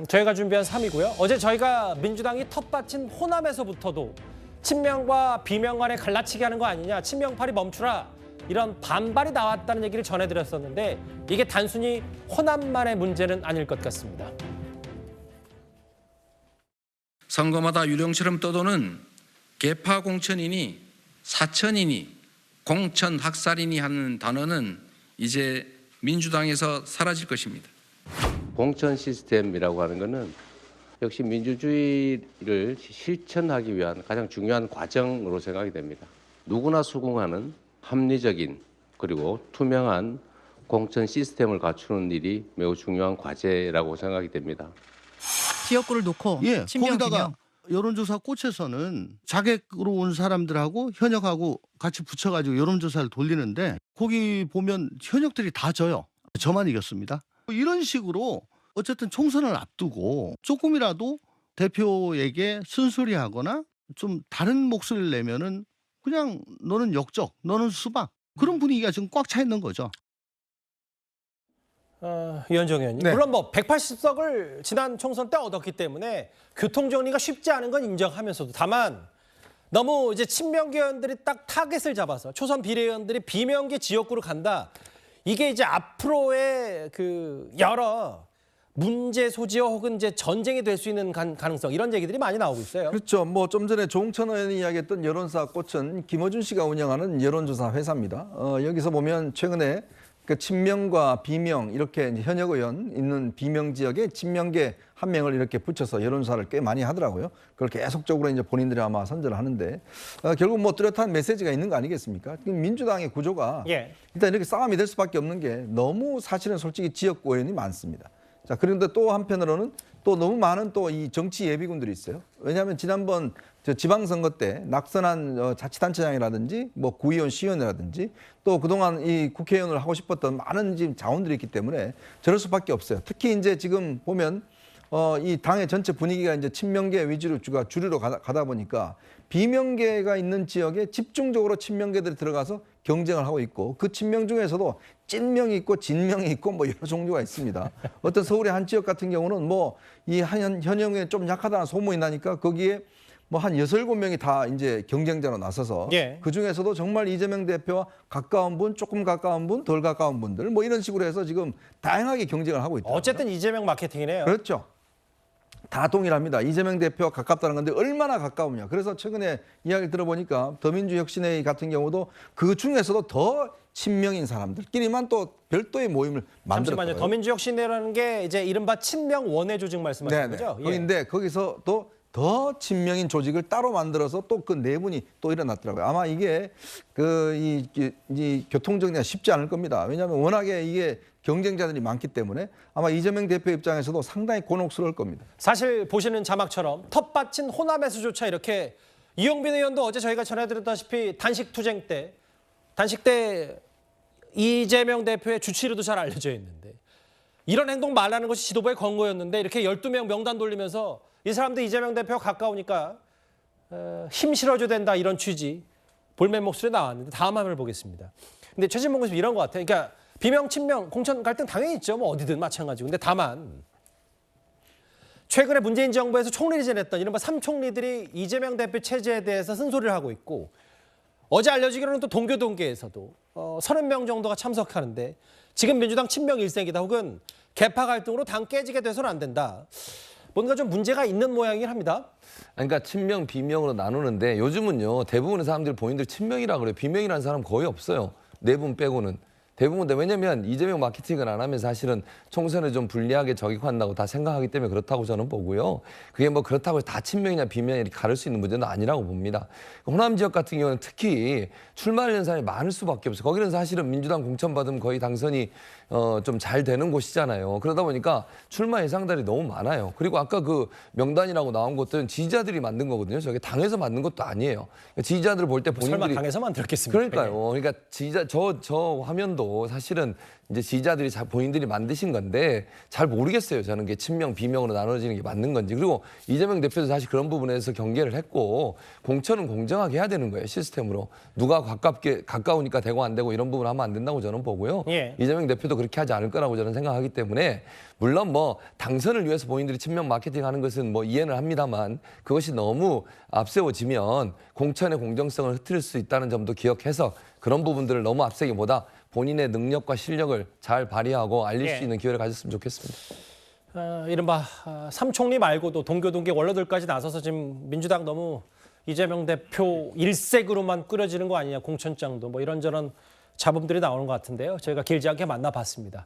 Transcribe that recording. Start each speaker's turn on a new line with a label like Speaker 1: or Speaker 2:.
Speaker 1: 저희가 준비한 3위고요. 어제 저희가 민주당이 텃밭인 호남에서부터도 친명과 비명 간에 갈라치기 하는 거 아니냐, 친명팔이 멈추라, 이런 반발이 나왔다는 얘기를 전해드렸었는데 이게 단순히 호남만의 문제는 아닐 것 같습니다.
Speaker 2: 선거마다 유령처럼 떠도는 개파 공천이니 사천이니 공천 학살이니 하는 단어는 이제 민주당에서 사라질 것입니다.
Speaker 3: 공천 시스템이라고 하는 것은 역시 민주주의를 실천하기 위한 가장 중요한 과정으로 생각이 됩니다. 누구나 수긍하는 합리적인 그리고 투명한 공천 시스템을 갖추는 일이 매우 중요한 과제라고 생각이 됩니다.
Speaker 4: 지역구를 놓고 친명,
Speaker 5: 거기다가
Speaker 4: 비명.
Speaker 5: 여론조사 꽃에서는 자객으로 온 사람들하고 현역하고 같이 붙여가지고 여론조사를 돌리는데 거기 보면 현역들이 다 져요. 저만 이겼습니다. 이런 식으로 어쨌든 총선을 앞두고 조금이라도 대표에게 쓴소리하거나 좀 다른 목소리를 내면은 그냥 너는 역적, 너는 수박, 그런 분위기가 지금 꽉 차 있는 거죠.
Speaker 1: 이현정 의원님.
Speaker 5: 네.
Speaker 1: 물론 뭐 180석을 지난 총선 때 얻었기 때문에 교통 정리가 쉽지 않은 건 인정하면서도, 다만 너무 이제 친명계 의원들이 딱 타겟을 잡아서 초선 비례의원들이 비명계 지역구로 간다. 이게 이제 앞으로의 그 여러 문제 소지와 혹은 이제 전쟁이 될 수 있는 가능성, 이런 얘기들이 많이 나오고 있어요.
Speaker 6: 그렇죠. 뭐 좀 전에 조홍천 의원이 이야기했던 여론사 꽃은 김어준 씨가 운영하는 여론조사 회사입니다. 여기서 보면 최근에 그 친명과 비명 이렇게 현역 의원 있는 비명 지역에 친명계 한 명을 이렇게 붙여서 여론조사를 꽤 많이 하더라고요. 그걸 계속적으로 이제 본인들이 아마 선전을 하는데 결국 뭐 뚜렷한 메시지가 있는 거 아니겠습니까? 민주당의 구조가 일단 이렇게 싸움이 될 수밖에 없는 게 너무 사실은 솔직히 지역구 의원이 많습니다. 자, 그런데 또 한편으로는 또 너무 많은 또 이 정치 예비군들이 있어요. 왜냐하면 지난번 지방선거 때 낙선한 자치단체장이라든지 뭐 구의원, 시의원이라든지 또 그동안 이 국회의원을 하고 싶었던 많은 지금 자원들이 있기 때문에 저럴 수밖에 없어요. 특히 이제 지금 보면 이 당의 전체 분위기가 이제 친명계 위주로 주류로 가다 보니까 비명계가 있는 지역에 집중적으로 친명계들이 들어가서 경쟁을 하고 있고 그 친명 중에서도 찐명이 있고 진명이 있고 뭐 여러 종류가 있습니다. 어떤 서울의 한 지역 같은 경우는 뭐 이 현역에 좀 약하다는 소문이 나니까 거기에 뭐 한 6, 7명이 다 이제 경쟁자로 나서서 그 중에서도 정말 이재명 대표와 가까운 분, 조금 가까운 분, 덜 가까운 분들 뭐 이런 식으로 해서 지금 다양하게 경쟁을 하고 있다.
Speaker 1: 어쨌든 이재명 마케팅이네요.
Speaker 6: 그렇죠. 다 동일합니다. 이재명 대표와 가깝다는 건데 얼마나 가까우냐. 그래서 최근에 이야기를 들어보니까 더민주혁신회의 같은 경우도 그 중에서도 더 친명인 사람들끼리만 또 별도의 모임을 만들었어요.
Speaker 1: 잠시만요. 더민주혁신회라는 게 이제 이른바 친명 원외 조직 말씀하시는 거죠?
Speaker 6: 그런데 거기서 또 더 친명인 조직을 따로 만들어서 또 그 내분이 또 일어났더라고요. 아마 이게 이 교통 정리가 쉽지 않을 겁니다. 왜냐하면 워낙에 이게 경쟁자들이 많기 때문에 아마 이재명 대표 입장에서도 상당히 곤혹스러울 겁니다.
Speaker 1: 사실 보시는 자막처럼 텃밭인 호남에서조차 이렇게 이용빈 의원도 어제 저희가 전해드렸다시피 단식 때 이재명 대표의 주치의로도 잘 알려져 있는데 이런 행동 말라는 것이 지도부의 권고였는데 이렇게 12명 명단 돌리면서 이 사람들 이재명 대표가 가까우니까 힘 실어줘야 된다, 이런 취지 볼멘 목소리 나왔는데 다음 화면을 보겠습니다. 근데 최진봉 교수님 이런 것 같아요. 그러니까 비명, 친명, 공천 갈등 당연히 있죠. 뭐 어디든 마찬가지고. 근데 다만 최근에 문재인 정부에서 총리를 지냈던 이른바 3총리들이 이재명 대표 체제에 대해서 쓴소리를 하고 있고 어제 알려지기로는 또 동교동계에서도 30명 정도가 참석하는데 지금 민주당 친명 일색이다 혹은 개파 갈등으로 당 깨지게 돼서는 안 된다. 뭔가 좀 문제가 있는 모양이긴 합니다.
Speaker 7: 그러니까 친명, 비명으로 나누는데 요즘은요 대부분의 사람들이 본인들 친명이라 그래요. 비명이라는 사람 거의 없어요. 네 분 빼고는. 대부분. 왜냐면 이재명 마케팅을 안 하면 사실은 총선에 좀 불리하게 저격한다고 다 생각하기 때문에 그렇다고 저는 보고요. 그게 뭐 그렇다고 다 친명이냐 비명이냐 이렇게 가를 수 있는 문제는 아니라고 봅니다. 호남 지역 같은 경우는 특히 출마하려는 사람이 많을 수밖에 없어요. 거기는 사실은 민주당 공천받으면 거의 당선이 좀 잘 되는 곳이잖아요. 그러다 보니까 출마 예상자들이 너무 많아요. 그리고 아까 그 명단이라고 나온 것들은 지지자들이 만든 거거든요. 저게 당에서 만든 것도 아니에요. 지지자들을 볼 때 본인들이
Speaker 1: 설마 당에서 만들었겠습니까?
Speaker 7: 그러니까요. 그러니까 지지자 저 화면도 것도 사실은 이제 지지자들이 본인들이 만드신 건데 잘 모르겠어요. 저는 게 친명, 비명으로 나눠지는 게 맞는 건지. 그리고 이재명 대표도 사실 그런 부분에서 경계를 했고 공천은 공정하게 해야 되는 거예요. 시스템으로. 누가 가까우니까 되고 안 되고 이런 부분 하면 안 된다고 저는 보고요.
Speaker 1: 예.
Speaker 7: 이재명 대표도 그렇게 하지 않을 거라고 저는 생각하기 때문에 물론 뭐 당선을 위해서 본인들이 친명 마케팅하는 것은 뭐 이해는 합니다만 그것이 너무 앞세워지면 공천의 공정성을 흐트릴 수 있다는 점도 기억해서 그런 부분들을 너무 앞세기보다 본인의 능력과 실력을 잘 발휘하고 알릴
Speaker 1: 예.
Speaker 7: 수 있는 기회를 가졌으면 좋겠습니다.
Speaker 1: 이른바 삼총리 말고도 동교 원로들까지 나서서 지금 민주당 너무 이재명 대표 일색으로만 꾸려지는 거 아니냐, 공천장도 뭐 이런저런 잡음들이 나오는 것 같은데요. 저희가 길지 않게 만나봤습니다.